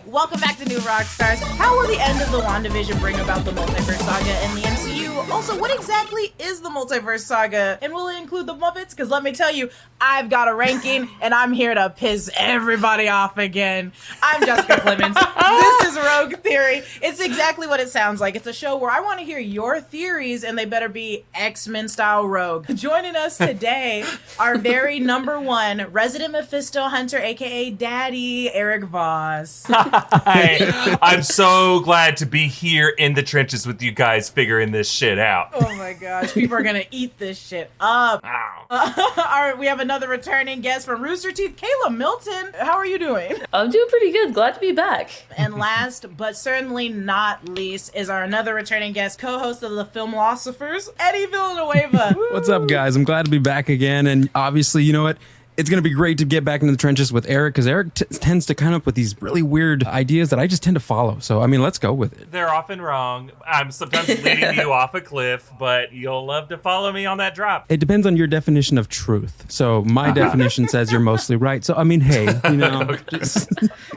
Welcome back to New Rockstars. How will the end of the WandaVision bring about the Multiverse Saga in the MCU? Also, what exactly is the Multiverse Saga? And will it include the Muppets? Because let me tell you, I've got a ranking, and I'm here to piss everybody off again. I'm Jessica Clemons. This is Rogue Theory. It's exactly what it sounds like. It's a show where I want to hear your theories, and they better be X-Men style rogue. Joining us today, our very number one resident Mephisto hunter, aka Daddy, Erik Voss. Hi. I'm so glad to be here in the trenches with you guys figuring this shit out. Oh my gosh, people are gonna eat this shit up. All right, we have another returning guest from Rooster Teeth, Kayla Milton. How are you doing? I'm doing pretty good. Glad to be back. And last, but certainly not least, is our another returning guest, co-host of the Filmlosophers, Eddie Villanueva. What's up, guys? I'm glad to be back again. And obviously, you know what? It's going to be great to get back into the trenches with Erik, because Erik tends to come up with these really weird ideas that I just tend to follow. So, I mean, let's go with it. They're often wrong. I'm sometimes leading you off a cliff, but you'll love to follow me on that drop. It depends on your definition of truth. So my definition says you're mostly right. So, I mean, hey, you know. Okay.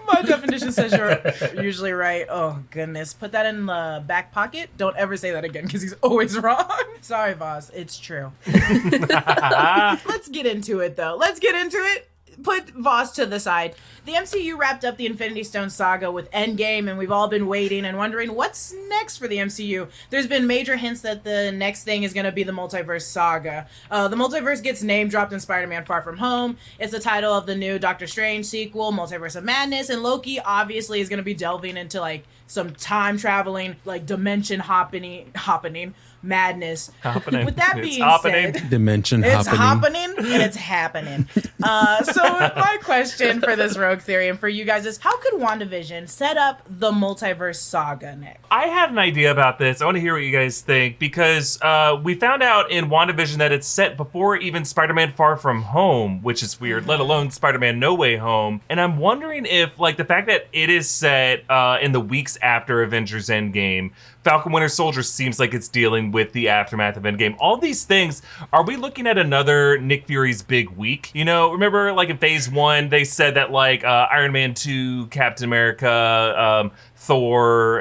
My definition says you're usually right. Oh, goodness. Put that in the back pocket. Don't ever say that again, because he's always wrong. Sorry, Voss. It's true. Let's get into it, though. Let's get into it. Put Voss to the side. The MCU wrapped up the Infinity Stone saga with Endgame, and we've all been waiting and wondering what's next for the MCU. There's been major hints that the next thing is going to be the Multiverse Saga. The Multiverse gets name dropped in Spider-Man Far From Home. It's the title of the new Doctor Strange sequel, Multiverse of Madness, and Loki obviously is going to be delving into like some time traveling, like dimension hopping madness. Happening. With that It's being happening. said, Dimension it's happening. happening and it's happening. So my question for this Rogue Theory and for you guys is, how could WandaVision set up the Multiverse Saga next? I had an idea about this. I want to hear what you guys think, because we found out in WandaVision that it's set before even Spider-Man Far From Home, which is weird, let alone Spider-Man No Way Home. And I'm wondering if, like, the fact that it is set in the weeks after Avengers Endgame, Falcon Winter Soldier seems like it's dealing with the aftermath of Endgame. All these things, are we looking at another Nick Fury's big week? You know, remember like in Phase 1, they said that like Iron Man 2, Captain America, Thor,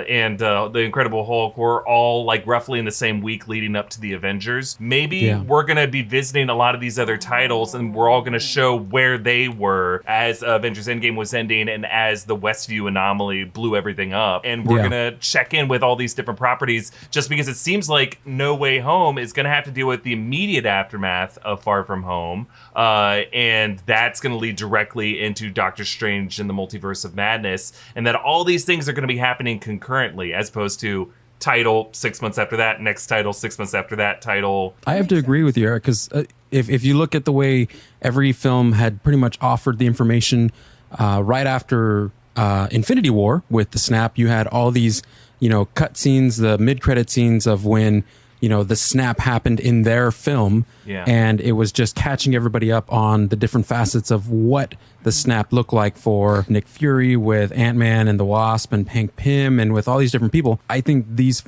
and the Incredible Hulk were all like roughly in the same week leading up to the Avengers. Maybe we're going to be visiting a lot of these other titles, and we're all going to show where they were as Avengers Endgame was ending and as the Westview anomaly blew everything up. And we're going to check in with all these different properties, just because it seems like No Way Home is going to have to deal with the immediate aftermath of Far From Home. And that's going to lead directly into Doctor Strange and the Multiverse of Madness. And that all these things are going to be happening concurrently, as opposed to title 6 months after that, next title 6 months after that title. I have to agree with you, Erik, because if you look at the way every film had pretty much offered the information right after Infinity War with the snap, you had all these, you know, cut scenes, the mid-credit scenes of when, you know, the snap happened in their film. Yeah. And it was just catching everybody up on the different facets of what the snap looked like for Nick Fury with Ant-Man and the Wasp and Hank Pym and with all these different people. I think these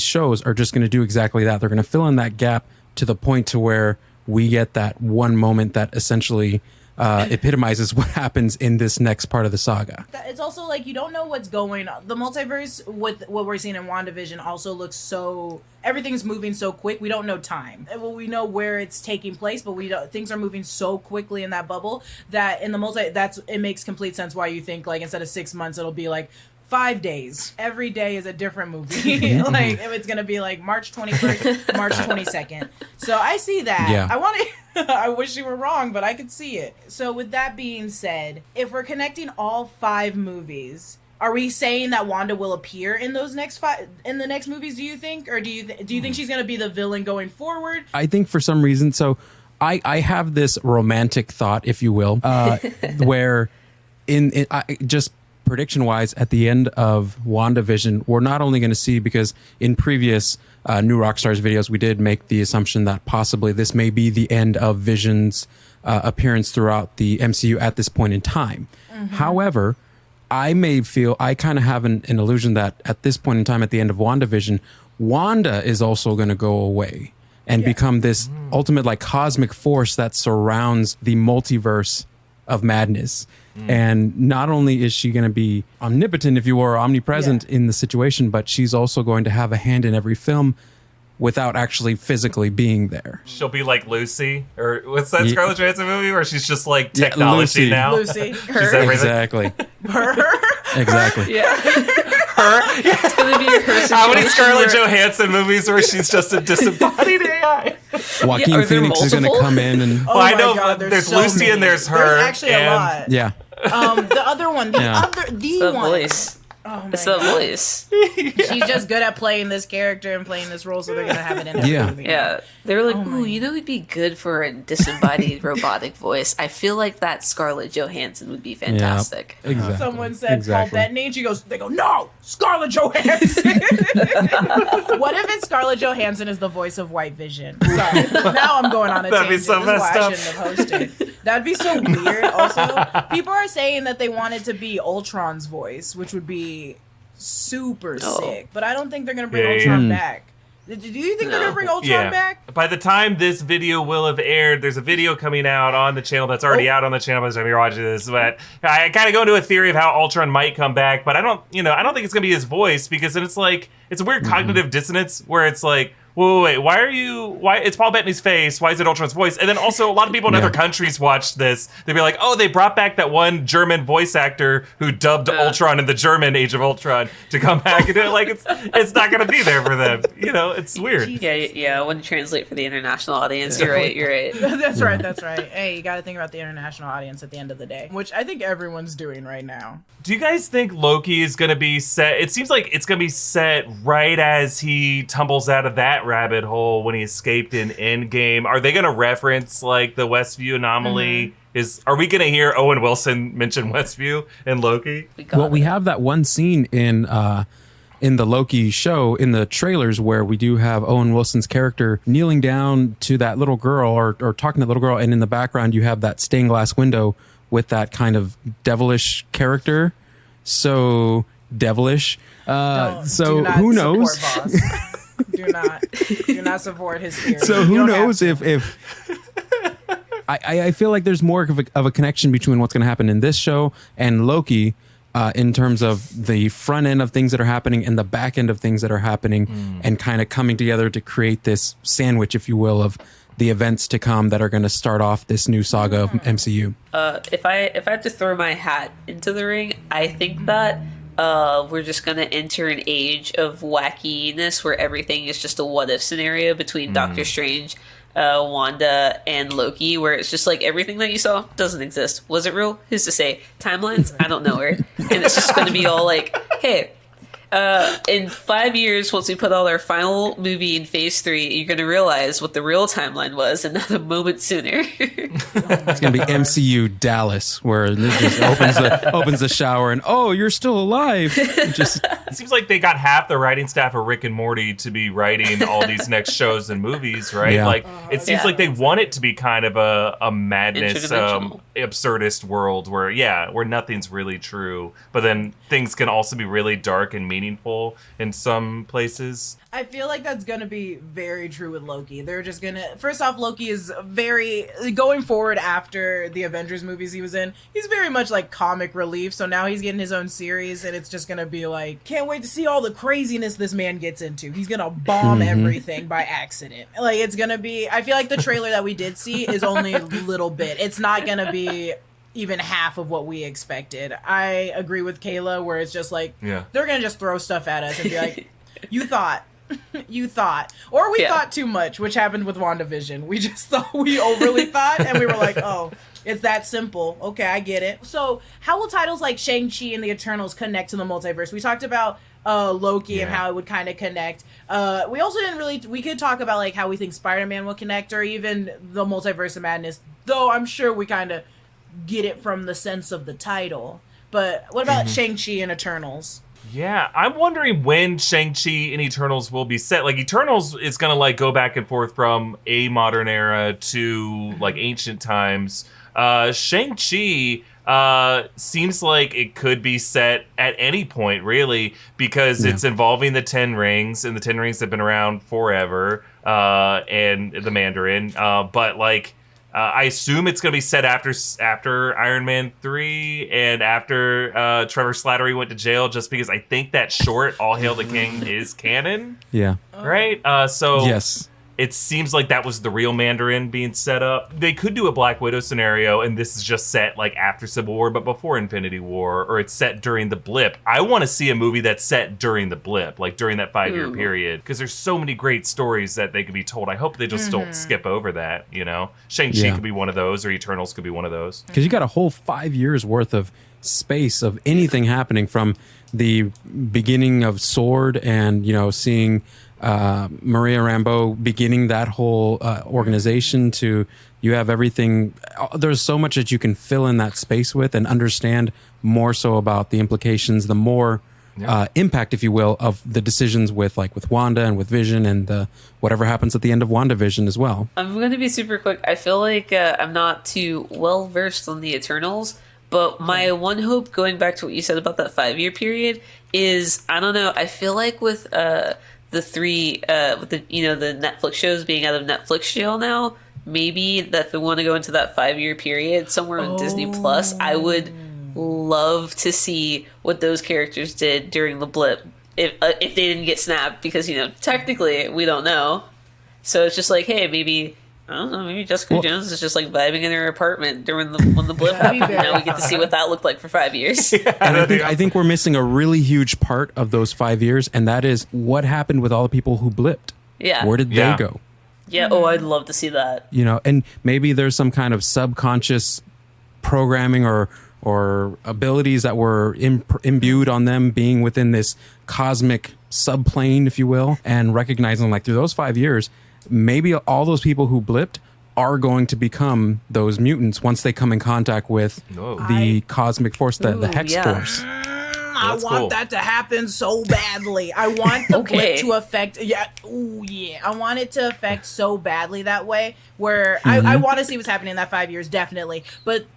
shows are just going to do exactly that. They're going to fill in that gap to the point to where we get that one moment that essentially epitomizes what happens in this next part of the saga. It's also like you don't know what's going on. The multiverse with what we're seeing in WandaVision also looks so, everything's moving so quick. We don't know time. Well, we know where it's taking place, but we don't, things are moving so quickly in that bubble that in the it makes complete sense why you think like instead of 6 months it'll be like 5 days. Every day is a different movie. Like it's gonna be like March 21st, March 22nd. So I see that. Yeah. I wish you were wrong, but I could see it. So with that being said, if we're connecting all 5 movies, are we saying that Wanda will appear in those next 5 in the next movies? Do you think, or do you think she's gonna be the villain going forward? I think for some reason, so I have this romantic thought, if you will, where just prediction-wise, at the end of WandaVision, we're not only going to see, because in previous New Rockstars videos, we did make the assumption that possibly this may be the end of Vision's appearance throughout the MCU at this point in time. However, I kind of have an illusion that at this point in time, at the end of WandaVision, Wanda is also going to go away and become this ultimate like cosmic force that surrounds the multiverse of madness. And not only is she going to be omnipotent, if you were, or omnipresent in the situation, but she's also going to have a hand in every film without actually physically being there. She'll be like Lucy, or what's that Scarlett Johansson movie where she's just like technology Lucy. now? Lucy. She's everything. Exactly. Her. Exactly. Yeah. Her? It's going to be her situation. How many Scarlett where- Johansson movies where she's just a disembodied AI? Joaquin are there Phoenix is going to multiple? come in and Oh Well, I my know God, there's so Lucy many. and there's her. There's actually and a lot. yeah. The other one, the The one. voice. Oh my It's the God. voice. She's just good at playing this character and playing this role, so they're gonna have it in every Yeah. movie. Yeah. They were like, Oh my- ooh, you know who'd be good for a disembodied robotic voice? I feel like that Scarlett Johansson would be fantastic. Exactly. Someone said exactly. Paul Bettany, and they go, no, Scarlett Johansson. What if it's Scarlett Johansson is the voice of White Vision? Sorry, now I'm going on a That'd be tangent. so This is why messed I up. shouldn't have hosted. That'd be so weird. Also, people are saying that they want it to be Ultron's voice, which would be super sick. But I don't think they're gonna bring Yeah, Ultron yeah. back. Do you think they're No. gonna bring Ultron back? By the time this video will have aired, there's a video coming out on the channel that's already out on the channel by the time you're watching this. But I kind of go into a theory of how Ultron might come back, but I don't think it's gonna be his voice, because then it's like it's a weird cognitive dissonance where it's like, wait, why it's Paul Bettany's face, why is it Ultron's voice? And then also a lot of people in other countries watched this. They'd be like, oh, they brought back that one German voice actor who dubbed Ultron in the German Age of Ultron to come back and do it. Like it's not gonna be there for them. It's weird. Yeah, I wouldn't translate for the international audience. You're right. That's right. Hey, you got to think about the international audience at the end of the day, which I think everyone's doing right now. Do you guys think Loki is going to be set? It seems like it's going to be set right as he tumbles out of that rabbit hole when he escaped in Endgame. Are they going to reference like the Westview anomaly? Are we going to hear Owen Wilson mention Westview in Loki? We have that one scene in the Loki show in the trailers where we do have Owen Wilson's character kneeling down to that little girl or talking to the little girl, and in the background you have that stained glass window with that kind of devilish character. So devilish. So who knows? Do not support his theory. So who knows if I feel like there's more of a connection between what's going to happen in this show and Loki, in terms of the front end of things that are happening and the back end of things that are happening, and kind of coming together to create this sandwich, if you will, of the events to come that are going to start off this new saga of MCU. If I have to throw my hat into the ring, I think that we're just going to enter an age of wackiness where everything is just a what if scenario between Doctor Strange, Wanda, and Loki, where it's just like everything that you saw doesn't exist. Was it real? Who's to say? Timelines? I don't know her. And it's just going to be all like, hey, in 5 years, once we put out our final movie in phase 3, you're going to realize what the real timeline was, and not a moment sooner. It's going to be MCU Dallas, where it just opens the shower and, oh, you're still alive. It seems like they got half the writing staff of Rick and Morty to be writing all these next shows and movies, right? Yeah. Like it seems like they want it to be kind of a madness, Interdimensional. absurdist world where nothing's really true, but then things can also be really dark and meaningful in some places. I feel like that's gonna be very true with Loki. They're just gonna, first off, Loki is very, going forward after the Avengers movies he was in, he's very much like comic relief, so now he's getting his own series, and it's just gonna be like, can't wait to see all the craziness this man gets into. He's gonna bomb everything by accident. Like, it's gonna be, I feel like the trailer that we did see is only a little bit. It's not gonna be even half of what we expected. I agree with Kayla, where it's just like, they're gonna just throw stuff at us and be like, you thought. Or we thought too much, which happened with WandaVision. We just thought, we overly thought, and we were like, oh, it's that simple. Okay, I get it. So how will titles like Shang-Chi and the Eternals connect to the multiverse? We talked about Loki and how it would kind of connect. We also we could talk about like how we think Spider-Man will connect, or even the Multiverse of Madness, though I'm sure we kind of get it from the sense of the title. But what about Shang-Chi and Eternals? Yeah, I'm wondering when Shang-Chi and Eternals will be set. Like, Eternals is going to, like, go back and forth from a modern era to, like, ancient times. Shang-Chi seems like it could be set at any point, really, because it's involving the Ten Rings, and the Ten Rings have been around forever, and the Mandarin. But, like, I assume it's going to be set after Iron Man 3 and after Trevor Slattery went to jail, just because I think that short, All Hail the King, is canon. Yeah. Right? So yes. It seems like that was the real Mandarin being set up. They could do a Black Widow scenario, and this is just set like after Civil War, but before Infinity War, or it's set during the blip. I want to see a movie that's set during the blip, like during that 5-year period, because there's so many great stories that they could be told. I hope they just don't skip over that, you know? Shang-Chi could be one of those, or Eternals could be one of those. Because you got a whole 5 years worth of space of anything happening, from the beginning of Sword and, you know, seeing Maria Rambeau beginning that whole organization, to you have everything. There's so much that you can fill in that space with and understand more so about the implications, the more impact, if you will, of the decisions with Wanda and with Vision, and whatever happens at the end of WandaVision as well. I'm going to be super quick. I feel like I'm not too well versed on the Eternals, but my one hope, going back to what you said about that 5-year period, is, I don't know, I feel like with the three, with the Netflix shows being out of Netflix jail now, maybe that if they want to go into that 5-year period somewhere on Disney Plus, I would love to see what those characters did during the blip, if they didn't get snapped, because, you know, technically we don't know. So it's just like, hey, maybe, I don't know, maybe Jessica Jones is just like vibing in her apartment when the blip happened. Now we get to see what that looked like for 5 years. And I think we're missing a really huge part of those 5 years, and that is what happened with all the people who blipped. Yeah. Where did they go? Yeah, oh, I'd love to see that. You know, and maybe there's some kind of subconscious programming or abilities that were imbued on them being within this cosmic subplane, if you will, and recognizing, like, through those 5 years, maybe all those people who blipped are going to become those mutants once they come in contact with the cosmic force, the Hex Force. I want that to happen so badly. I want the blip to affect. I want it to affect so badly that way. Where I want to see what's happening in that 5 years, definitely. But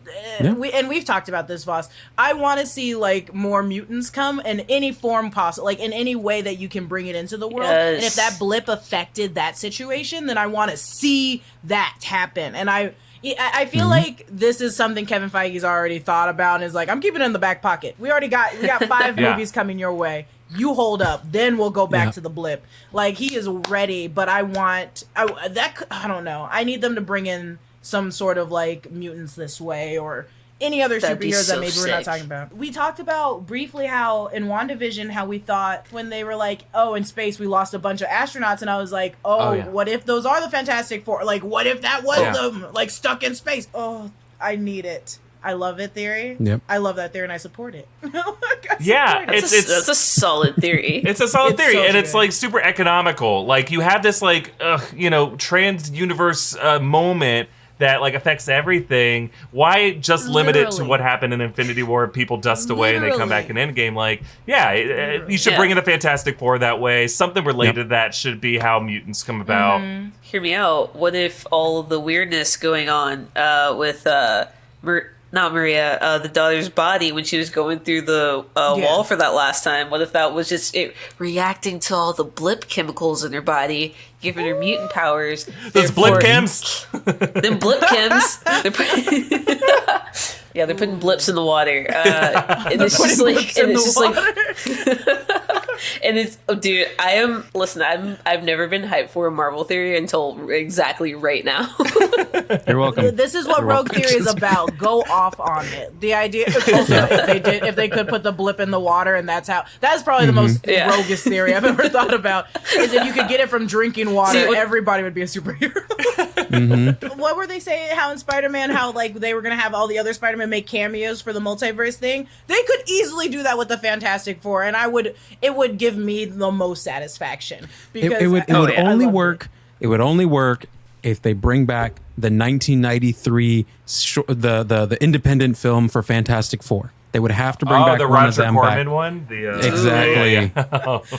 we've talked about this, Voss. I want to see like more mutants come in any form possible, like in any way that you can bring it into the world. Yes. And if that blip affected that situation, then I want to see that happen. And I feel like this is something Kevin Feige's already thought about and is like, I'm keeping it in the back pocket. We got 5 movies coming your way. You hold up, then we'll go back to the blip. Like, he is ready, but I don't know. I need them to bring in some sort of like mutants this way, or any other superheroes that maybe we're not talking about. We talked about briefly how in WandaVision, how we thought when they were like, oh, in space we lost a bunch of astronauts, and I was like, what if those are the Fantastic Four? Like, what if that was them, like, stuck in space? Oh, I need it. I love it theory. Yep. I love that theory, and I support it. That's a solid theory. It's a solid theory, and it's like super economical. Like, you have this like trans-universe moment that like affects everything. Why just limit it to what happened in Infinity War? People dust away and they come back in Endgame. Like, you should bring in the Fantastic Four that way. Something related to that should be how mutants come about. Hear me out. What if all of the weirdness going on with not Maria, the daughter's body when she was going through the wall for that last time? What if that was just it reacting to all the blip chemicals in her body, giving her mutant powers? Those blip chems? Them blip chems. They're putting blips in the water. And it's just like, and it's, dude, I've never been hyped for a Marvel theory until exactly right now. You're welcome. This is what Rogue Theory is about. Go off on it. The idea, also, if they could put the blip in the water, and that's probably the most roguish theory I've ever thought about, is if you could get it from drinking water, everybody would be a superhero. What were they saying? How in Spider-Man, how like they were gonna have all the other Spider-Man make cameos for the multiverse thing? They could easily do that with the Fantastic Four, and it would give me the most satisfaction, because it would only work. It would only work if they bring back the 1993 the independent film for Fantastic Four. They would have to bring back the one Roger of them Corman back. one. Exactly.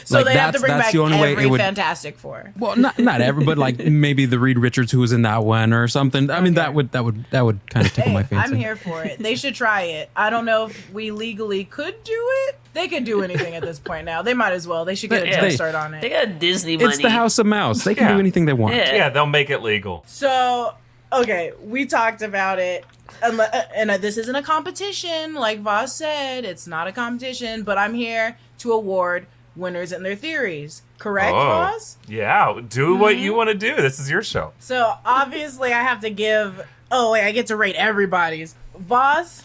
So they have to bring back every Fantastic Four. Well, not every, but like maybe the Reed Richards who was in that one or something. I mean, that would kind of tickle my fancy. I'm here for it. They should try it. I don't know if we legally could do it. They could do anything at this point now. They might as well. They should get a jump start on it. They got Disney money. It's the House of Mouse. They can do anything they want. Yeah, they'll make it legal. So Okay, we talked about it. And this isn't a competition, like Voss said. It's not a competition, but I'm here to award winners and their theories. Correct, Voss? Yeah, do what you want to do. This is your show. So, obviously, I have to give... Oh, wait, I get to rate everybody's. Voss,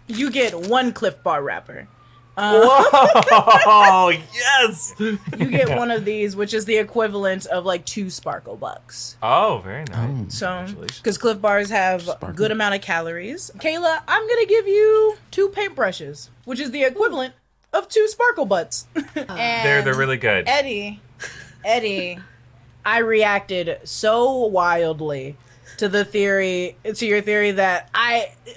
you get 1 Cliff Bar wrapper. Whoa! Yes! You get one of these, which is the equivalent of like 2 Sparkle Bucks. Oh, very nice. So, because Cliff Bars have a good amount of calories. Kayla, I'm going to give you 2 paintbrushes, which is the equivalent of 2 Sparkle Butts. And They're really good. Eddie, I reacted so wildly to your theory that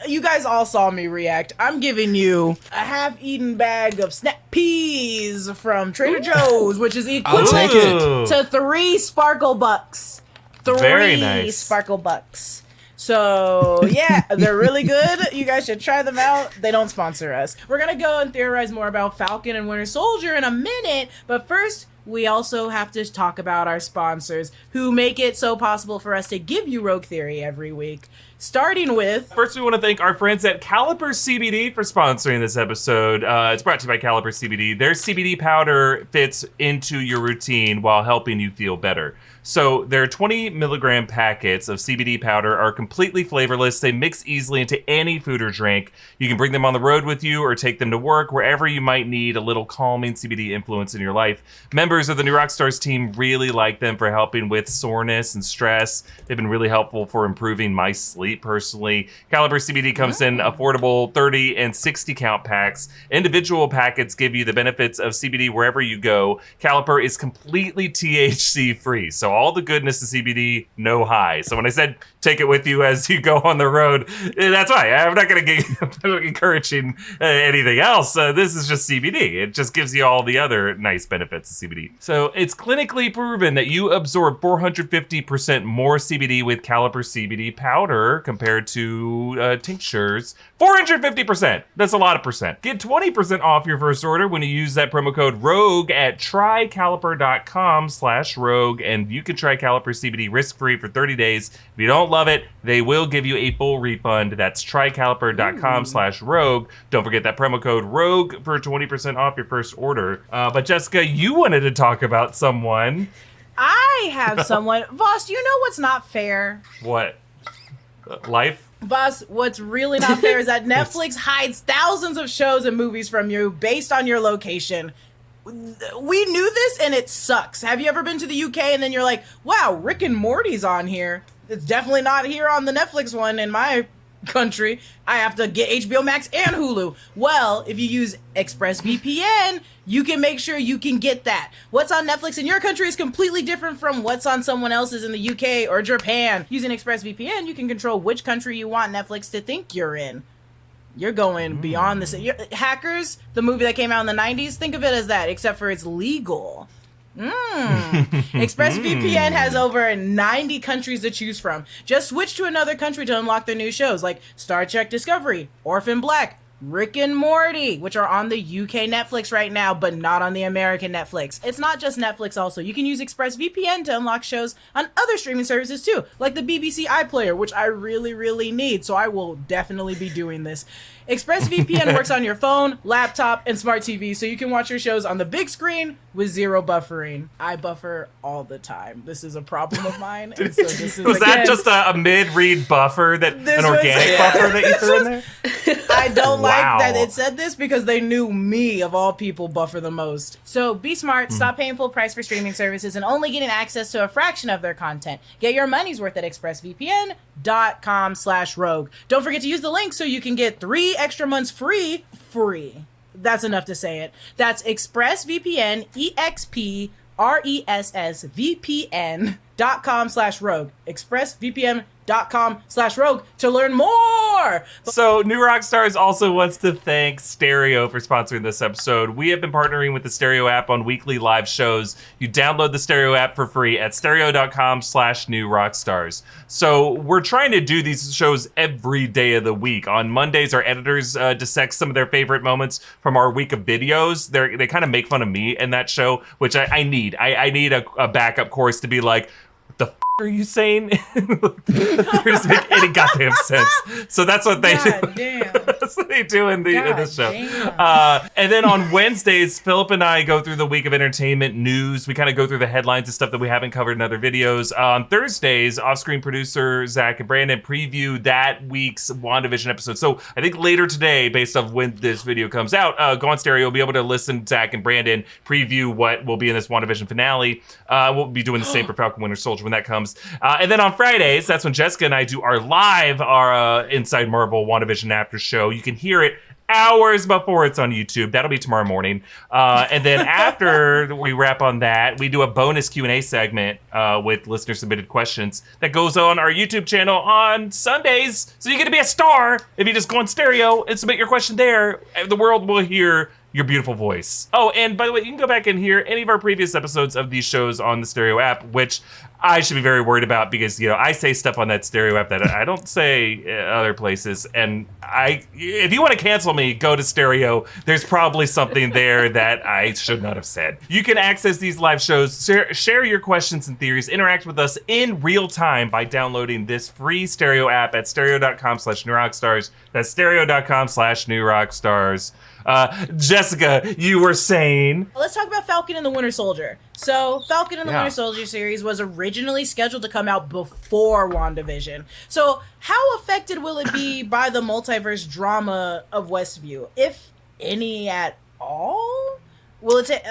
you guys all saw me react. I'm giving you a half-eaten bag of snap peas from Trader Joe's, which is equivalent to 3 Sparkle Bucks. 3 Very nice. Sparkle Bucks. So, yeah, they're really good. You guys should try them out. They don't sponsor us. We're going to go and theorize more about Falcon and Winter Soldier in a minute, but first, we also have to talk about our sponsors who make it so possible for us to give you Rogue Theory every week. Starting with... First, we want to thank our friends at Caliper CBD for sponsoring this episode. It's brought to you by Caliper CBD. Their CBD powder fits into your routine while helping you feel better. So their 20 milligram packets of CBD powder are completely flavorless. They mix easily into any food or drink. You can bring them on the road with you or take them to work, wherever you might need a little calming CBD influence in your life. Members of the new Rockstars team really like them for helping with soreness and stress. They've been really helpful for improving my sleep personally. Caliper CBD comes in affordable 30 and 60 count packs. Individual packets give you the benefits of CBD wherever you go. Caliper is completely THC free, so all the goodness of CBD, no high. So when I said take it with you as you go on the road, that's why. I'm not going to get encouraging anything else. This is just CBD. It just gives you all the other nice benefits of CBD. So it's clinically proven that you absorb 450% more CBD with Caliper CBD powder compared to tinctures. 450%. That's a lot of percent. Get 20% off your first order when you use that promo code ROGUE at trycaliper.com/rogue, and you can try Caliper CBD risk-free for 30 days. If you don't love it, they will give you a full refund. That's trycaliper.com/rogue. Don't forget that promo code ROGUE for 20% off your first order. But Jessica, you wanted to talk about someone. I have someone. Voss, you know what's not fair? What? Life? Voss, what's really not fair is that Netflix hides thousands of shows and movies from you based on your location. We knew this and it sucks. Have you ever been to the UK and then you're like, wow, Rick and Morty's on here? It's definitely not here on the Netflix one in my country. I have to get HBO Max and Hulu. Well, if you use ExpressVPN, you can make sure you can get that. What's on Netflix in your country is completely different from what's on someone else's in the UK or Japan. Using ExpressVPN, you can control which country you want Netflix to think you're in. You're going beyond this. Hackers, the movie that came out in the 90s, think of it as that, except for it's legal. ExpressVPN has over 90 countries to choose from. Just switch to another country to unlock their new shows like Star Trek Discovery, Orphan Black, Rick and Morty, which are on the UK Netflix right now, but not on the American Netflix. It's not just Netflix also. You can use ExpressVPN to unlock shows on other streaming services too, like the BBC iPlayer, which I really, really need, so I will definitely be doing this. ExpressVPN works on your phone, laptop, and smart TV, so you can watch your shows on the big screen with zero buffering. I buffer all the time. This is a problem of mine. And so this is, was that just a mid-read buffer, an organic buffer that you threw in there? I don't like that it said this because they knew me, of all people, buffer the most. So be smart, stop paying full price for streaming services and only getting access to a fraction of their content. Get your money's worth at expressvpn.com/rogue. Don't forget to use the link so you can get 3 extra months free. That's enough to say it. That's ExpressVPN, ExpressVPN.com/rogue. ExpressVPN.com/rogue to learn more. So, New Rockstars also wants to thank Stereo for sponsoring this episode. We have been partnering with the Stereo app on weekly live shows. You download the Stereo app for free at stereo.com/New Rockstars. So, we're trying to do these shows every day of the week. On Mondays, our editors dissect some of their favorite moments from our week of videos. They kind of make fun of me in that show, which I need. I need a backup course to be like, the are you saying? It doesn't make any goddamn sense. So that's what they God do. damn. That's what they do in this show. Damn. And then on Wednesdays, Philip and I go through the week of entertainment news. We kind of go through the headlines and stuff that we haven't covered in other videos. On Thursdays, off-screen producer Zach and Brandon preview that week's WandaVision episode. So I think later today, based on when this video comes out, go on stereo. You'll be able to listen to Zach and Brandon preview what will be in this WandaVision finale. We'll be doing the same for Falcon Winter Soldier when that comes. And then on Fridays, that's when Jessica and I do our live Inside Marvel WandaVision after show. You can hear it hours before it's on YouTube. That'll be tomorrow morning. And then after we wrap on that, we do a bonus Q&A segment with listener submitted questions that goes on our YouTube channel on Sundays. So you get to be a star if you just go on stereo and submit your question there. The world will hear your beautiful voice. Oh, and by the way, you can go back and hear any of our previous episodes of these shows on the stereo app, which I should be very worried about because, you know, I say stuff on that stereo app that I don't say other places. And if you want to cancel me, go to stereo. There's probably something there that I should not have said. You can access these live shows, share your questions and theories, interact with us in real time by downloading this free stereo app at stereo.com/newrockstars. That's stereo.com/newrockstars. Jessica, you were saying... Let's talk about Falcon and the Winter Soldier. So, Falcon and the Winter Soldier series was originally scheduled to come out before WandaVision. So, how affected will it be by the multiverse drama of Westview, if any at all? Will it take...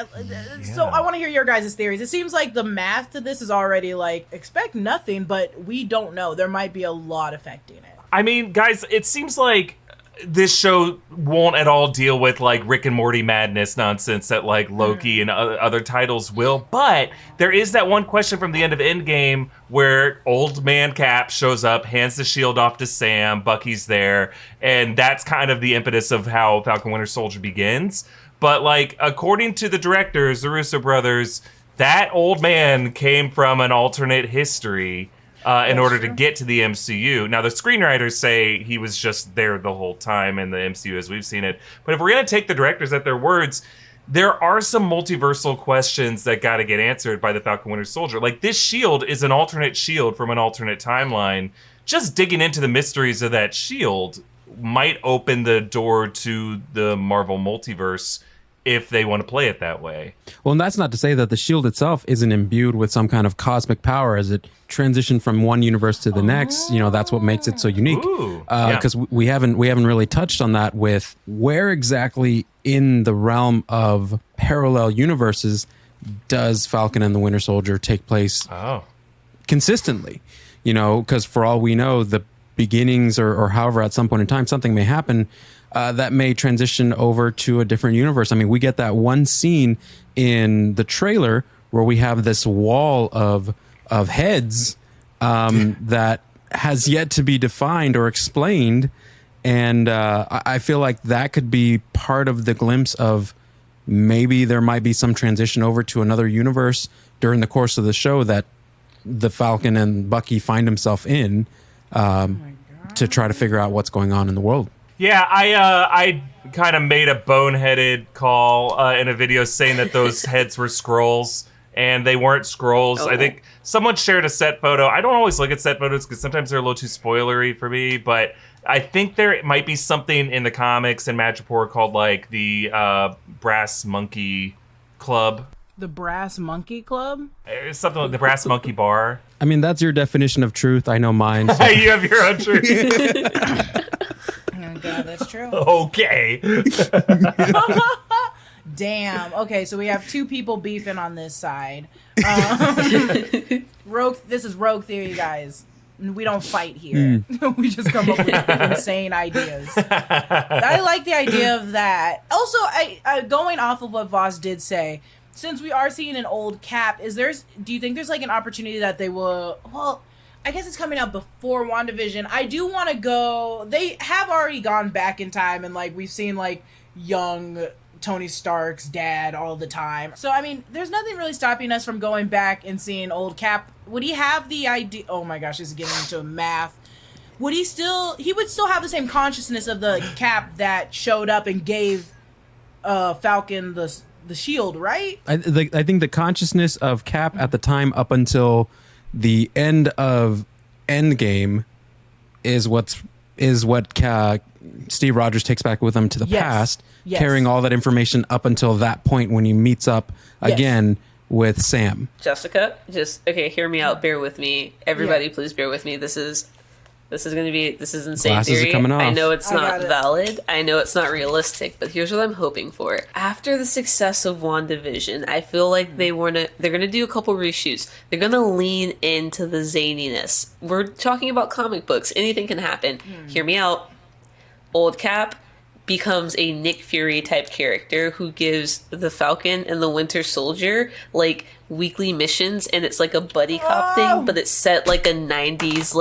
So, I want to hear your guys' theories. It seems like the math to this is already like, expect nothing, but we don't know. There might be a lot affecting it. I mean, guys, it seems like this show won't at all deal with like Rick and Morty madness nonsense that like Loki and other titles will, but there is that one question from the end of Endgame where old man Cap shows up, hands the shield off to Sam, Bucky's there, and that's kind of the impetus of how Falcon Winter Soldier begins. But like, according to the directors, the Russo brothers, that old man came from an alternate history in order to get to the MCU. Now, the screenwriters say he was just there the whole time in the MCU as we've seen it. But if we're going to take the directors at their words, there are some multiversal questions that got to get answered by the Falcon Winter Soldier. Like, this shield is an alternate shield from an alternate timeline. Just digging into the mysteries of that shield might open the door to the Marvel Multiverse if they want to play it that way. Well, and that's not to say that the shield itself isn't imbued with some kind of cosmic power as it transitioned from one universe to the next. You know, that's what makes it so unique. Because we haven't really touched on that with where exactly in the realm of parallel universes does Falcon and the Winter Soldier take place consistently. You know, because for all we know, the beginnings or however at some point in time something may happen that may transition over to a different universe. I mean, we get that one scene in the trailer where we have this wall of heads that has yet to be defined or explained, and I feel like that could be part of the glimpse of maybe there might be some transition over to another universe during the course of the show that the Falcon and Bucky find himself in to try to figure out what's going on in the world. Yeah, I kind of made a boneheaded call in a video saying that those heads were Skrulls, and they weren't Skrulls. I think someone shared a set photo. I don't always look at set photos because sometimes they're a little too spoilery for me, but I think there might be something in the comics and Madripoor called like the Brass Monkey Club. The Brass Monkey Club? Something like the Brass Monkey Bar. I mean, that's your definition of truth. I know mine. So. You have your own truth. Oh God, that's true. Okay. Damn. Okay, so we have two people beefing on this side. This is rogue theory, guys. We don't fight here. We just come up with insane ideas. I like the idea of that. Also, I going off of what Voss did say, since we are seeing an old Cap, do you think there's like an opportunity that they will? Well, I guess it's coming out before WandaVision. I do want to go. They have already gone back in time, and like we've seen like young Tony Stark's dad all the time. So I mean, there's nothing really stopping us from going back and seeing old Cap. Would he have the idea? Oh my gosh, this is getting into math. Would he still? He would still have the same consciousness of the Cap that showed up and gave Falcon the shield, right? I think the consciousness of Cap at the time up until the end of Endgame is what Steve Rogers takes back with him to the past, carrying all that information up until that point when he meets up again with Sam. Jessica, hear me out. Bear with me, everybody. Please bear with me. This is insane Glasses theory. are coming off. I know it's not valid. I know it's not realistic, but here's what I'm hoping for. After the success of WandaVision, I feel like they're gonna do a couple reshoots. They're gonna lean into the zaniness. We're talking about comic books. Anything can happen. Hear me out. Old Cap becomes a Nick Fury type character who gives the Falcon and the Winter Soldier like weekly missions, and it's like a buddy cop thing, but it's set like a 90s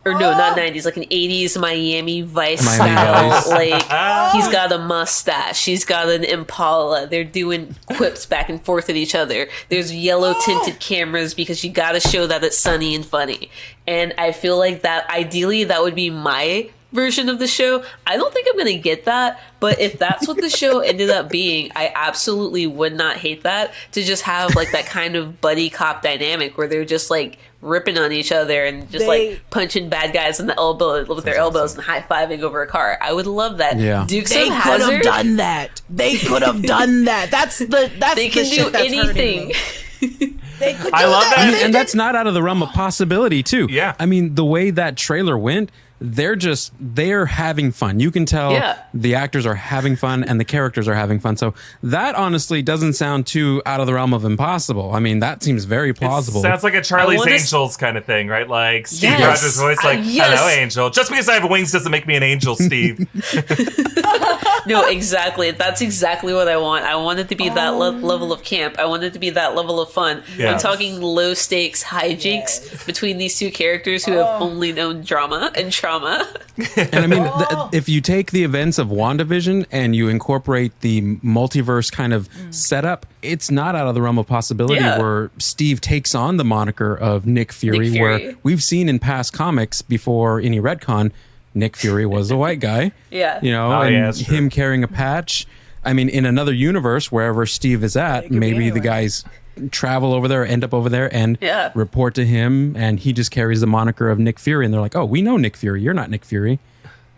not 90s, like an 80s Miami Vice style. Like, he's got a mustache. He's got an Impala. They're doing quips back and forth at each other. There's yellow tinted cameras because you gotta show that it's sunny and funny. And I feel like that, ideally, that would be my version of the show. I don't think I'm gonna get that, but if that's what the show ended up being, I absolutely would not hate that, to just have like that kind of buddy cop dynamic where they're just like ripping on each other and just like punching bad guys in the elbow with their elbows and high-fiving over a car. I would love that. Yeah. Dukes They of could Hazzard, have done that. They could have done that. That's they can do anything. They could I do love that. And that's not out of the realm of possibility too. Yeah. I mean, the way that trailer went, they're having fun. You can tell the actors are having fun and the characters are having fun. So that honestly doesn't sound too out of the realm of impossible. I mean, that seems very plausible. It sounds like a Charlie's Angels kind of thing, right? Like Steve Yes. Rogers' voice, like, hello, Angel. Just because I have wings doesn't make me an angel, Steve. No, exactly. That's exactly what I want. I want it to be that level of camp. I want it to be that level of fun. Yeah. I'm talking low stakes hijinks between these two characters who have only known drama and trauma. And I mean, if you take the events of WandaVision and you incorporate the multiverse kind of setup, it's not out of the realm of possibility where Steve takes on the moniker of Nick Fury, where we've seen in past comics before any retcon, Nick Fury was a white guy. Yeah. You know, him carrying a patch. I mean, in another universe, wherever Steve is at, maybe the guys travel over there, end up over there, and report to him, and he just carries the moniker of Nick Fury, and they're like, oh, we know Nick Fury, you're not Nick Fury.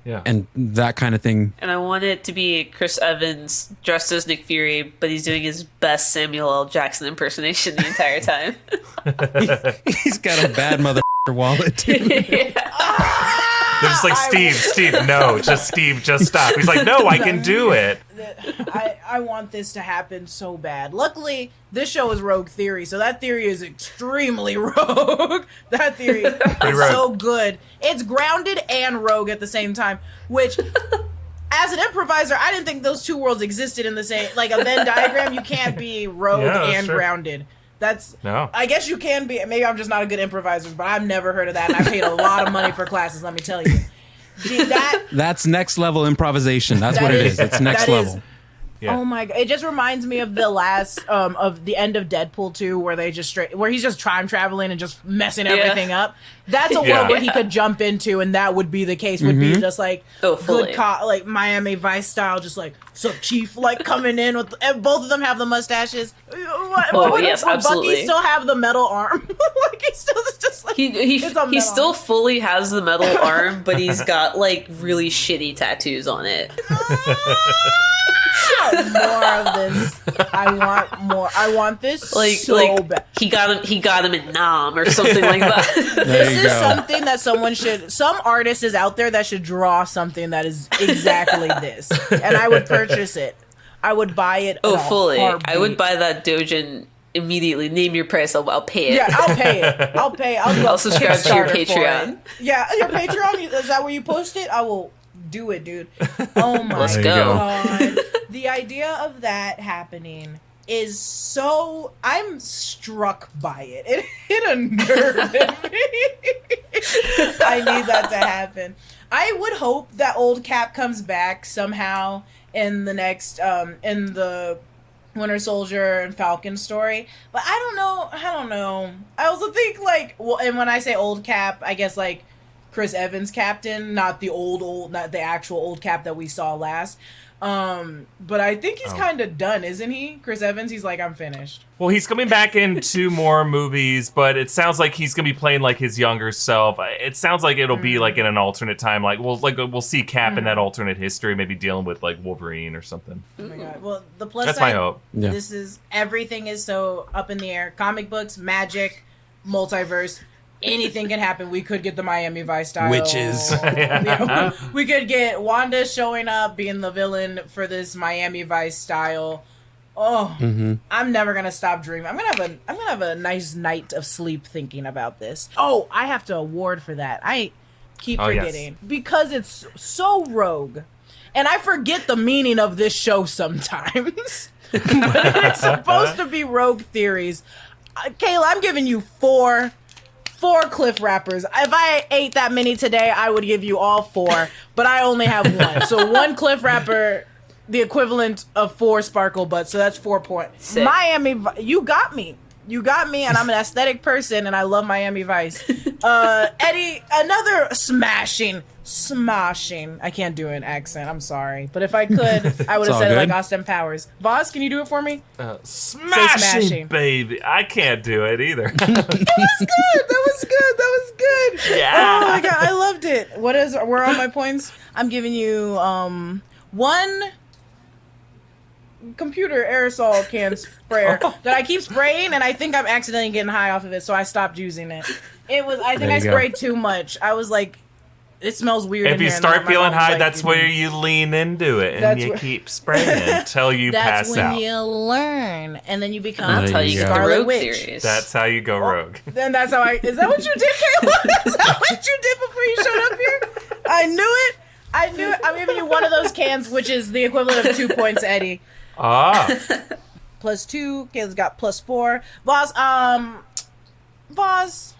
Yeah. And that kind of thing. And I want it to be Chris Evans dressed as Nick Fury, but he's doing his best Samuel L. Jackson impersonation the entire time. He's got a bad mother wallet, too. They're just like, Steve, no, just Steve, just stop. He's like, no, I can do it. I want this to happen so bad. Luckily, this show is Rogue Theory, so that theory is extremely rogue. That theory is so good. It's grounded and rogue at the same time, which, as an improviser, I didn't think those two worlds existed in the same, like a Venn diagram. You can't be rogue and grounded. I guess you can be. Maybe I'm just not a good improviser, but I've never heard of that, and I paid a lot of money for classes, let me tell you. That's next level improvisation. That's what it is. It's next level. Yeah. Oh my god! It just reminds me of the last of the end of Deadpool 2, where where he's just time traveling and just messing everything up. That's a world where he could jump into, and that would be the case. Would be just like good cop, like Miami Vice style, just like sup chief, like coming in with both of them have the mustaches. Yes, absolutely. Bucky still have the metal arm. Like he's still just like he still fully has the metal arm, but he's got like really shitty tattoos on it. More of this. I want more. I want this so bad. He got him in Nam or something like that. This is something that some artist is out there that should draw something that is exactly this, and I would purchase it. I would buy it. Fully. Heartbeat. I would buy that Dojin immediately. Name your price. I'll pay it. Yeah, I'll pay it. I'll subscribe to your Patreon. Yeah, your Patreon. Is that where you post it? I will do it, dude. Oh my Let's go. god. The idea of that happening is so... I'm struck by it. It hit a nerve in me. I need that to happen. I would hope that old Cap comes back somehow in the next... in the Winter Soldier and Falcon story. But I don't know. I also think, like... Well, and when I say old Cap, I guess, like... Chris Evans Captain, not the not the actual old Cap that we saw last. But I think he's kind of done, isn't he? Chris Evans, he's like, I'm finished. Well, he's coming back in 2 more movies, but it sounds like he's gonna be playing like his younger self. It sounds like it'll be like in an alternate time, we'll see Cap in that alternate history, maybe dealing with like Wolverine or something. Oh my god! Well, the plus That's side, my hope. Yeah. This is everything is so up in the air. Comic books, magic, multiverse. Anything can happen. We could get the Miami Vice style Witches. Yeah, we could get Wanda showing up being the villain for this Miami Vice style. Oh, I'm never gonna stop dreaming. I'm gonna have a nice night of sleep thinking about this. Oh, I have to award for that. I keep forgetting because it's so rogue, and I forget the meaning of this show sometimes. But it's supposed to be rogue theories. Kayla, I'm giving you four Cliff Wrappers. If I ate that many today, I would give you all 4, but I only have 1. So 1 Cliff Wrapper, the equivalent of 4 Sparkle Butts, so that's 4 points. Sick. Miami, you got me. You got me, and I'm an aesthetic person, and I love Miami Vice. Eddie, another smashing. I can't do an accent, I'm sorry. But if I could, I would have said it like Austin Powers. Voss, can you do it for me? Smashing, baby. I can't do it either. That was good. Yeah. Oh my god, I loved it. Where are my points? I'm giving you 1 computer aerosol can sprayer that I keep spraying, and I think I'm accidentally getting high off of it, so I stopped using it. I think I sprayed too much. I was like, it smells weird. If you start feeling high, that's where you lean into it and you keep spraying until you pass out. That's when you learn, and then you become That's how you get the Scarlet rogue Witch. theories. That's how you go rogue. Then that's how is that what you did, Kayla? Is that what you did before you showed up here? I knew it. I'm giving you 1 of those cans, which is the equivalent of 2 points, Eddie. Plus 2. Kayla's got plus 4. Voss,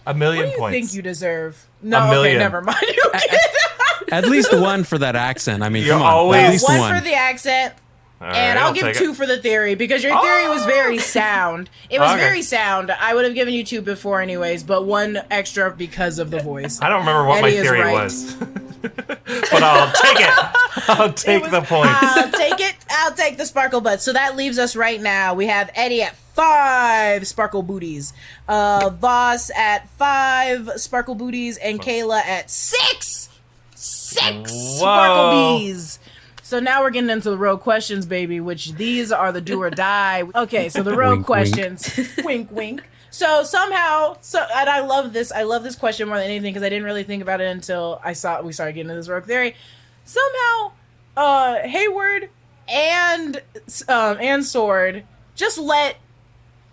a million what do you points. think you deserve? No, A million. okay, never mind. You At least 1 for that accent. I mean, You're come on. always- At least 1 for the accent. All And right, I'll give take 2 it. for the theory, because your theory was very sound. It was Okay. very sound. I would have given you 2 before anyways, but 1 extra because of the voice. I don't remember what Eddie my is theory right. was. But I'll take it. I'll take the points. I'll take it. I'll take the Sparkle Butts. So that leaves us right now. We have Eddie at 5 Sparkle Booties, Voss at 5 Sparkle Booties, and Kayla at 6 Sparkle Bees. So now we're getting into the rogue questions, baby, which these are the do or die. Okay, so the rogue Wink, questions. Wink, wink. So somehow, and I love this question more than anything, because I didn't really think about it until we started getting into this rogue theory. Somehow, Hayward and Sword just let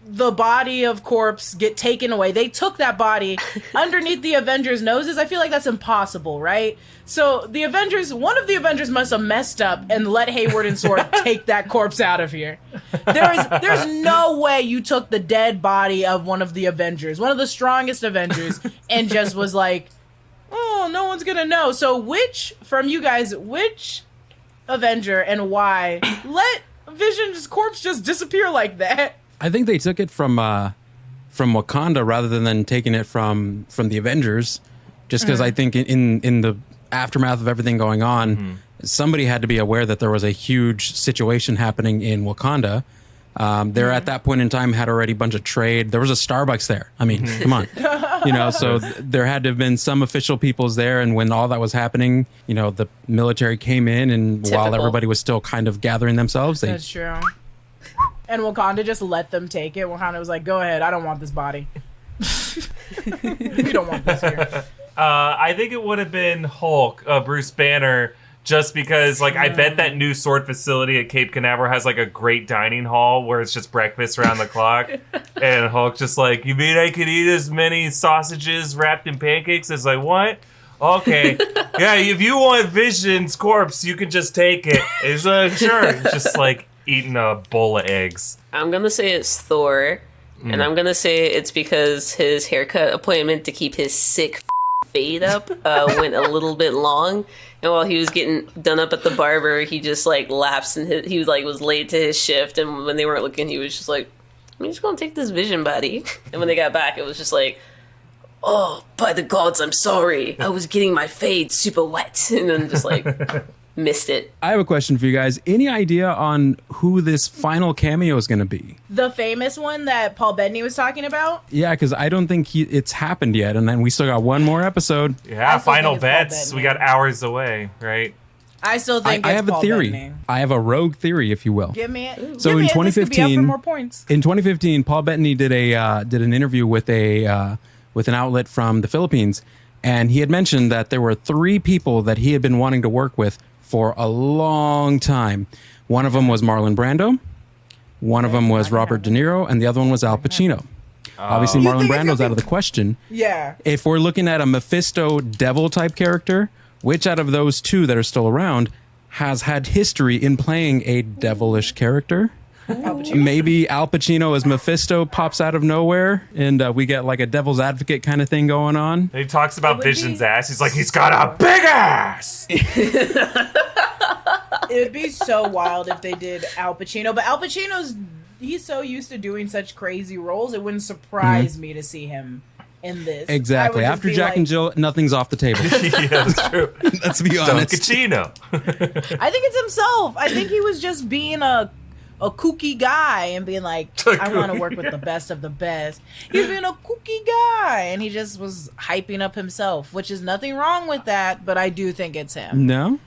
the body of Corpse get taken away. They took that body underneath the Avengers' noses. I feel like that's impossible, right? So one of the Avengers must have messed up and let Hayward and Sword take that corpse out of here. There's no way you took the dead body of one of the Avengers, one of the strongest Avengers, and just was like, oh, no one's gonna know. So which Avenger and why let Vision's corpse just disappear like that? I think they took it from Wakanda rather than taking it from the Avengers, just because I think in the aftermath of everything going on, somebody had to be aware that there was a huge situation happening in Wakanda. There at that point in time had already a bunch of trade. There was a Starbucks there. I mean, come on, so there had to have been some official peoples there. And when all that was happening, the military came in, and while everybody was still kind of gathering themselves, That's true. And Wakanda just let them take it. Wakanda was like, go ahead, I don't want this body. You don't want this here. I think it would have been Hulk, Bruce Banner, just because, I bet that new sword facility at Cape Canaveral has, a great dining hall where it's just breakfast around the clock. And Hulk just you mean I could eat as many sausages wrapped in pancakes as I want? Okay. Yeah, if you want Vision's corpse, you can just take it. It's sure. It's just, eating a bowl of eggs. I'm gonna say it's Thor, and I'm gonna say it's because his haircut appointment to keep his sick fade up went a little bit long, and while he was getting done up at the barber, he just lapsed and he was late to his shift, and when they weren't looking, he was just I'm just gonna take this Vision body. And when they got back, it was just oh, by the gods, I'm sorry. I was getting my fade super wet. And then just like missed it. I have a question for you guys. Any idea on who this final cameo is going to be? The famous one that Paul Bettany was talking about? Yeah, because I don't think it's happened yet. And then we still got one more episode. Yeah, still final think it's Paul bets. Bettany. We got hours away, right? I still think I it's have a Paul theory. Bettany. I have a rogue theory, if you will. Give me it. So Give in me it. This could be up 2015 for more points. In 2015, Paul Bettany did an interview with an outlet from the Philippines, and he had mentioned that there were 3 people that he had been wanting to work with for a long time. One of them was Marlon Brando, one of them was Robert De Niro, and the other one was Al Pacino. Obviously, You Marlon think it's Brando's gonna out of the question. Yeah. If we're looking at a Mephisto devil type character, which out of those 2 that are still around has had history in playing a devilish character? Maybe Al Pacino as Mephisto pops out of nowhere and we get like a devil's advocate kind of thing going on. And he talks about would Vision's be- ass. He's like, he's got a big ass. It would be so wild if they did Al Pacino, but Al Pacino's he's so used to doing such crazy roles, it wouldn't surprise me to see him in this. I Exactly. would just After be Jack like, and Jill, nothing's off the table. Yeah, that's true. Let's be Don honest. Pacino. I think it's himself. I think he was just being a kooky guy and being like, I want to work with the best of the best. He's being a kooky guy, and he just was hyping up himself, which is nothing wrong with that, but I do think it's him. No?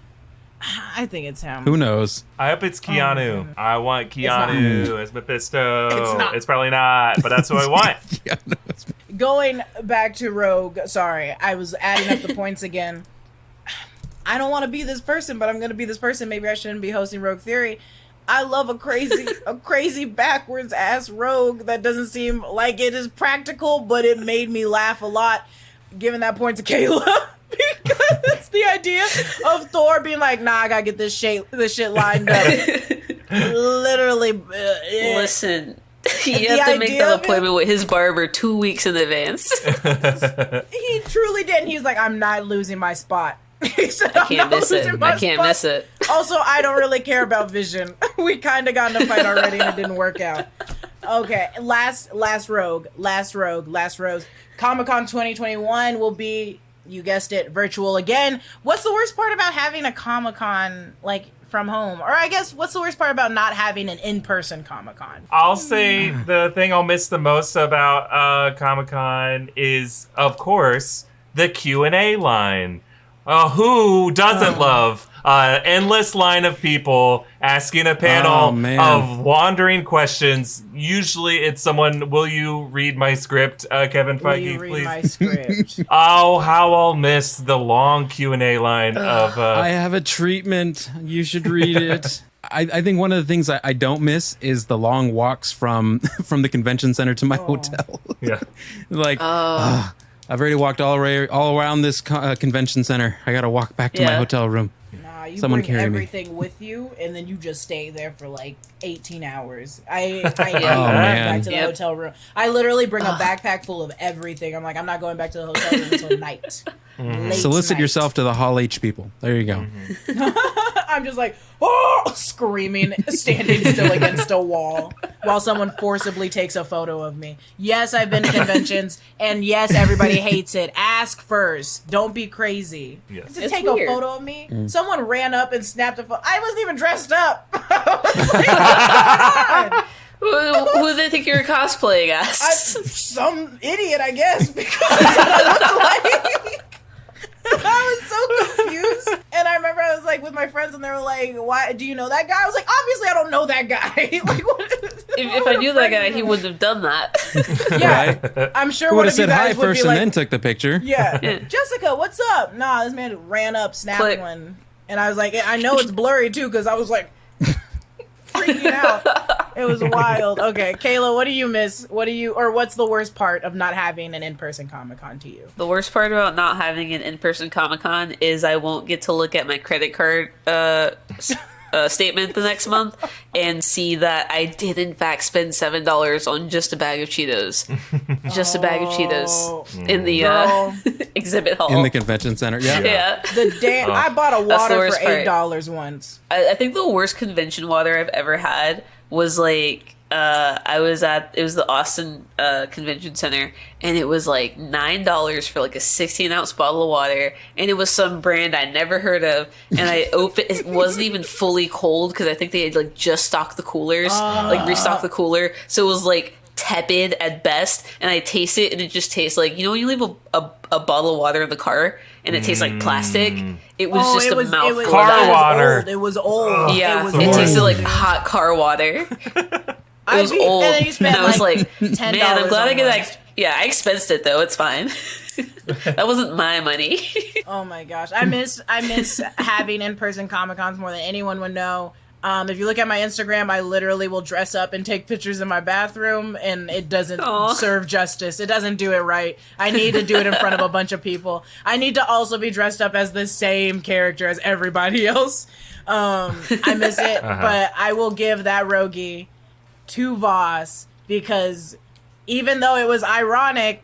I think it's him. Who knows? I hope it's Keanu. goodness. I want not. Keanu as Mephisto. It's not. It's probably not, but that's what I want. Yeah, no, Going back to Rogue, sorry, I was adding up the points again. I don't want to be this person, but I'm going to be this person. Maybe I shouldn't be hosting Rogue Theory. I love a crazy backwards ass rogue that doesn't seem like it is practical, but it made me laugh a lot. Giving that point to Kayla because the idea of Thor being like, "Nah, I gotta get this shit lined up." Literally, Listen, you have to make idea that of it- appointment with his barber 2 weeks in advance. he truly did. And he's like, "I'm not losing my spot." He said, I can't miss it. I can't spot. miss it. Also, I don't really care about Vision. We kind of got in a fight already and it didn't work out. Okay, last rogue. Comic-Con 2021 will be, you guessed it, virtual again. What's the worst part about having a Comic-Con, like, from home? Or I guess, what's the worst part about not having an in-person Comic-Con? I'll say the thing I'll miss the most about Comic-Con is, of course, the Q&A line. Who doesn't love endless line of people asking a panel of wandering questions? Usually it's someone, will you read my script, Kevin Will Feige, you read please? my script? Oh, how I'll miss the long Q&A line of... I have a treatment. You should read it. I think one of the things I don't miss is the long walks from the convention center to my hotel. yeah. Like, I've already walked all around this convention center. I got to walk back to my hotel room. Nah, you Someone bring carry me. everything with you, and then you just stay there for like 18 hours. I hate Oh, going man. back to the hotel room. I literally bring a backpack full of everything. I'm like, I'm not going back to the hotel room until night. Late Solicit night. yourself to the Hall H people. There you go. I'm just like, oh, screaming, standing still against a wall while someone forcibly takes a photo of me. Yes, I've been to conventions, and yes, everybody hates it. Ask first. Don't be crazy. Yes. To It's take weird. a photo of me, someone ran up and snapped a photo. I wasn't even dressed up. I was like, what's going on? Who do they think you're cosplaying as? Some idiot, I guess, because that's what I looked like. I was so confused. And I remember I was like with my friends and they were like, "Why do you know that guy?" I was like, "Obviously I don't know that guy." Like, what? If I knew that guy, he wouldn't have done that. Yeah, Right? I'm sure Who one would of have you said hi guys would first be and like, then took the picture? "Yeah, Yeah. Jessica, what's up?" Nah, this man ran up, snapped Click. one, and I was like, I know it's blurry too because I was like freaking out. It was wild. Okay, Kayla, what do you miss? What's the worst part of not having an in-person Comic-Con to you? The worst part about not having an in-person Comic-Con is I won't get to look at my credit card statement the next month and see that I did in fact spend $7 on just a bag of Cheetos. Just a bag of Cheetos in the Girl. exhibit hall. In the convention center. Yeah. yeah. The damn! I bought a That's the water worst for part. $8 once. I think the worst convention water I've ever had was like I was it was the Austin Convention Center, and it was like $9 for like a 16-ounce bottle of water, and it was some brand I never heard of. And I opened it wasn't even fully cold because I think they had like just stocked the coolers, like restocked the cooler, so it was like tepid at best. And I taste it, and it just tastes like, you know, when you leave a bottle of water in the car and it tastes like plastic. It was just a mouthful. Car water. It was old. Yeah, it tasted like hot car water. It was old. And then you spent I was like, $10 man, I'm glad I get almost. that. Yeah, I expensed it though. It's fine. That wasn't my money. Oh my gosh, I miss having in-person Comic-Cons more than anyone would know. If you look at my Instagram, I literally will dress up and take pictures in my bathroom, and it doesn't serve justice. It doesn't do it right. I need to do it in front of a bunch of people. I need to also be dressed up as the same character as everybody else. I miss it, but I will give that Rogie to Voss, because even though it was ironic,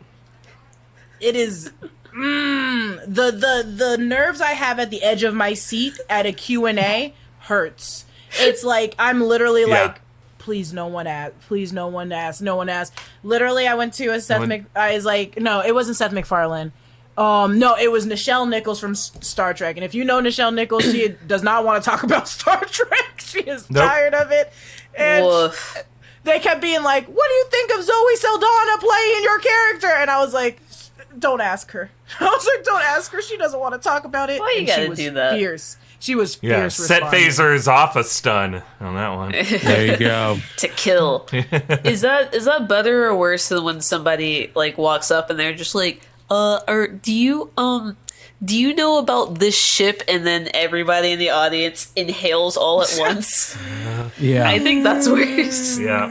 it is the nerves I have at the edge of my seat at a Q&A hurts. It's like I'm literally like, please no one ask, please no one ask, no one ask. Literally, I went to a I was like, no, it wasn't Seth MacFarlane. No, it was Nichelle Nichols from Star Trek. And if you know Nichelle Nichols, she does not want to talk about Star Trek. She is tired of it. And they kept being like, what do you think of Zoe Saldana playing your character? And I was like, don't ask her. I was like, don't ask her. She doesn't want to talk about it. Why you gotta do that? Fierce. She was fierce. Set phasers off a stun on that one. There you go. To kill. Is that better or worse than when somebody like walks up and they're just like, or do you know about this ship, and then everybody in the audience inhales all at once? Yeah. I think that's worse. Yeah.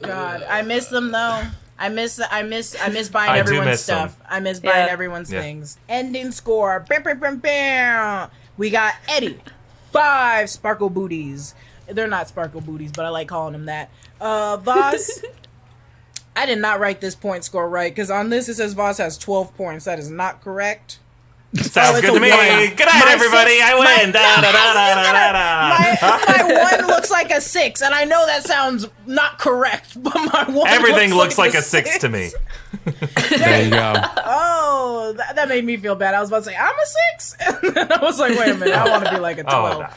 God, I miss them though. I miss buying I do everyone's miss stuff. them. I miss buying everyone's things. Ending score. Bam, bam, bam, bam. We got Eddie. 5 sparkle booties. They're not sparkle booties, but I like calling them that. Voss. I did not write this point score right, because on this it says Voss has 12 points. That is not correct. Sounds good to me. Good night, everybody. I win. My 1 looks like a 6, and I know that sounds not correct, but my 1 Everything looks like a 6 to me. There you go. Oh, that made me feel bad. I was about to say, I'm a 6. And then I was like, wait a minute, I want to be like a 12. No.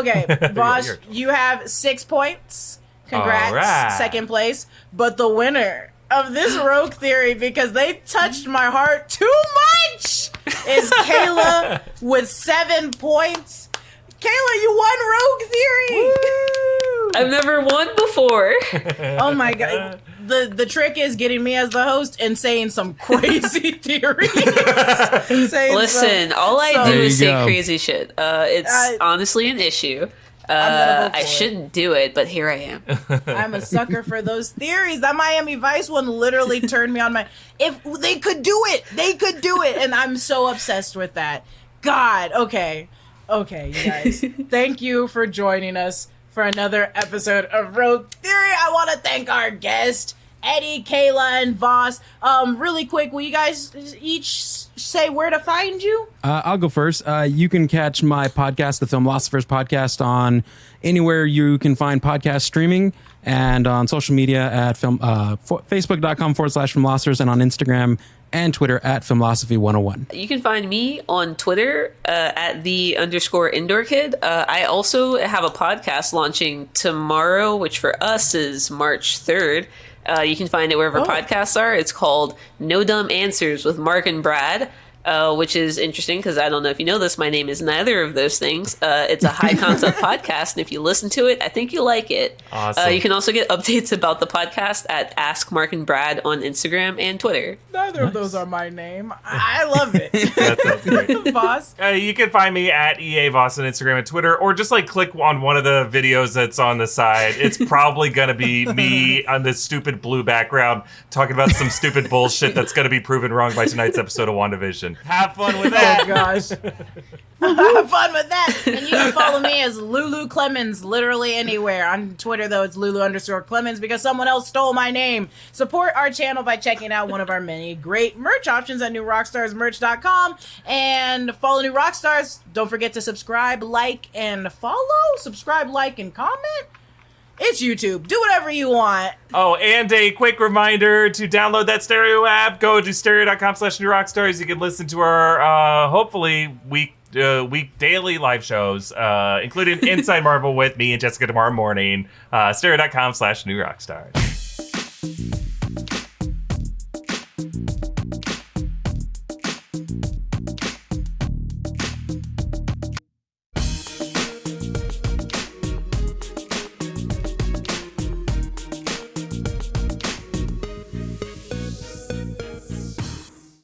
Okay, Voss, you have 6 points. Congrats, right. second place. But the winner of this Rogue Theory, because they touched my heart too much, is Kayla with 7 points. Kayla, you won Rogue Theory. Woo! I've never won before. Oh my god. The trick is getting me as the host and saying some crazy theories. Listen, all I do is say crazy shit. It's honestly an issue. I shouldn't do it, but here I am. I'm a sucker for those theories. That Miami Vice one literally turned me on my... If they could do it, they could do it. And I'm so obsessed with that. God, okay. Okay, you guys. Thank you for joining us for another episode of Rogue Theory. I want to thank our guest, Eddie, Kayla, and Voss. Really quick, will you guys each say where to find you? I'll go first. You can catch my podcast, the Multiverse Podcast, on anywhere you can find podcast streaming, and on social media at facebook.com/Filmlosphers, and on Instagram and Twitter at Filmlosophy101. You can find me on Twitter at _indoor kid. I also have a podcast launching tomorrow, which for us is March 3rd. You can find it wherever podcasts are. It's called No Dumb Answers with Mark and Brad, which is interesting because I don't know if you know this, my name is neither of those things. It's a high concept podcast, and if you listen to it, I think you'll like it. Awesome. You can also get updates about the podcast at Ask Mark and Brad on Instagram and Twitter. Neither of those are my name. I love it. That sounds great. Voss? You can find me at EA Voss on Instagram and Twitter, or just like click on one of the videos that's on the side. It's probably going to be me on this stupid blue background talking about some stupid bullshit that's going to be proven wrong by tonight's episode of WandaVision. Have fun with that. Oh, gosh. Have fun with that. And you can follow me as Lulu Clemons, literally anywhere. On Twitter, though, it's Lulu_Clemons, because someone else stole my name. Support our channel by checking out one of our many great merch options at newrockstarsmerch.com. And follow New Rockstars. Don't forget to subscribe, like, and follow. Subscribe, like, and comment. It's YouTube. Do whatever you want. Oh, and a quick reminder to download that Stereo app. Go to stereo.com/newrockstars. You can listen to our, hopefully, week daily live shows, including Inside Marvel with me and Jessica tomorrow morning. Stereo.com/newrockstars.